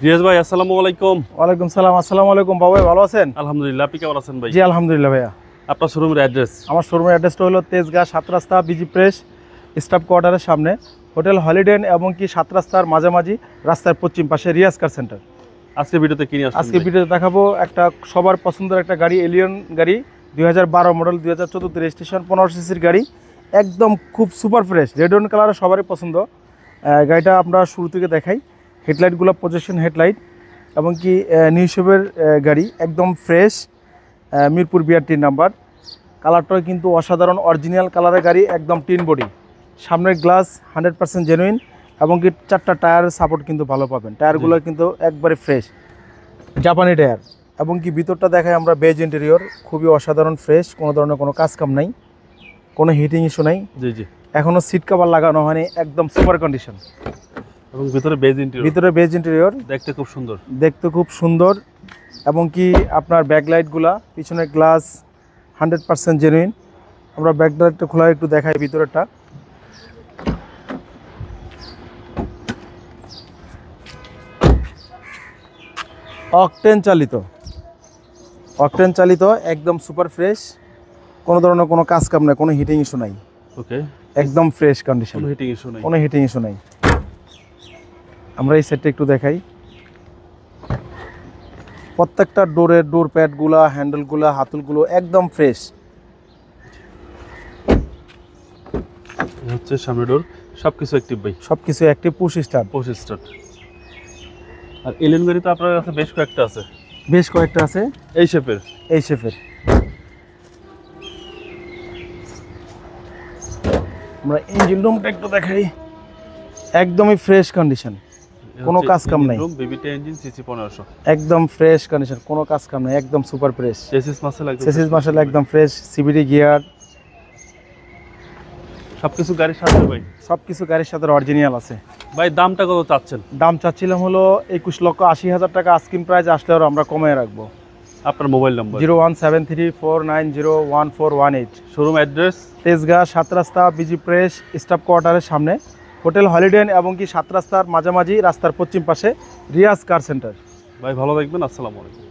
রিয়াজ ভাই আসসালামু আলাইকুম। ওয়ালাইকুম সালাম। আসসালামু আলাইকুম বাবা, ভালো আছেন? আলহামদুলিল্লাহ, আপনি কেমন আছেন ভাই? জি আলহামদুলিল্লাহ ভাইয়া। আপনার শোরুমের অ্যাড্রেস? আমার শোরুমের অ্যাড্রেসটা হলো তেজগাঁ 7 রাস্তা বিজি প্রেস স্টাফ কোয়ার্টারের সামনে, হোটেল হলিডে ইন এবং কি 7 রাস্তার মাঝামাঝি রাস্তার পশ্চিম পাশে রিয়াজ কার সেন্টার। আজকে ভিডিওতে কি নিয়ে আসছেন? আজকে ভিডিওতে দেখাবো একটা সবার পছন্দের একটা গাড়ি, এলিয়ন গাড়ি 2012 মডেল, 2014 রেজিস্ট্রেশন, 15 সিসির গাড়ি, একদম খুব সুপার ফ্রেশ রেড অন কালারের, সবারই পছন্দ। গাড়িটা আমরা শুরু থেকে দেখাই। হেডলাইটগুলো প্রজেকশন হেডলাইট এবং কি নিউ শেপের গাড়ি, একদম ফ্রেশ, মিরপুর BRT নাম্বার। কালারটাও কিন্তু অসাধারণ অরিজিনাল কালারের গাড়ি, একদম টিন বডি, সামনের গ্লাস 100% জেনুইন এবং কি 4টা টায়ার সাপোর্ট কিন্তু ভালো পাবেন। টায়ারগুলো কিন্তু একবারে ফ্রেশ জাপানি টায়ার এবং কি ভিতরটা দেখায় আমরা বেজ ইন্টেরিয়র, খুবই অসাধারণ ফ্রেশ, কোনো ধরনের কোনো কাজ কাম নাই, কোনো হিটিং ইস্যু নাই। জি জি। এখনও সিট কভার লাগানো হয়নি, একদম সুপার কন্ডিশন। এবং ভিতরে বেজ ইন্টেরিয়র, ভিতরে বেজ ইন্টেরিয়র দেখতে খুব সুন্দর। দেখতে খুব সুন্দর এবং কি আপনার ব্যাকলাইটগুলা, পিছনের গ্লাস 100% জেনুইন। আমরা ব্যাকলাইটটা খোলা একটু দেখাই ভিতরেরটা। অকটেন চালিত, একদম সুপার ফ্রেশ, কোনো ধরনের কোনো কাজ কাম নাই, কোনো হিটিং ইস্যু নাই। ওকে, একদম ফ্রেশ কন্ডিশন, কোনো হিটিং ইস্যু নাই, কোনো হিটিং ইস্যু নাই। আমরা এই সেটটা একটু দেখাই। প্রত্যেকটা ডোরের ডোর প্যাডগুলা, হ্যান্ডেলগুলা, হাতলগুলো একদম ফ্রেশ। হচ্ছে সামনে ডোর, সবকিছু অ্যাক্টিভ ভাই, সবকিছু অ্যাক্টিভ, পুশ স্টার্ট। আর এলিয়ন গাড়ি তো আপনার কাছে বেশ কয়েকটা আছে? বেশ কয়েকটা আছে এই শেপের। আমরা ইঞ্জিন রুমটা একটু দেখাই, একদমই ফ্রেশ কন্ডিশন, কোনো কাজ কাম নাই। বিবিটি ইঞ্জিন, সিসি 1500, একদম ফ্রেশ কন্ডিশন, কোনো কাজ কাম নাই, একদম সুপার ফ্রেশ। চেসিস মাসেল একদম ফ্রেশ, সিবিডি গিয়ার, সবকিছু গাড়ির সাথে ভাই, সবকিছু গাড়ির সাথে অরিজিনাল আছে। ভাই দামটা কত চাচ্ছেন? দাম চাচ্ছিলাম হলো 21,80,000 টাকা, আস্কিং প্রাইস আসলে আরও আমরা কমিয়ে রাখবো। আপনার mobile number? 01734901418। Showroom address? Tejgaon 7 রাস্তা বিজি প্রেস স্টাফ কোয়ার্টারের সামনে, হোটেল হলিডে ইন এবং কি 7 রাস্তার মাঝামাঝি রাস্তার পশ্চিম পাশে রিয়াজ কার সেন্টার। ভাই ভালো থাকবেন, আসসালামু আলাইকুম।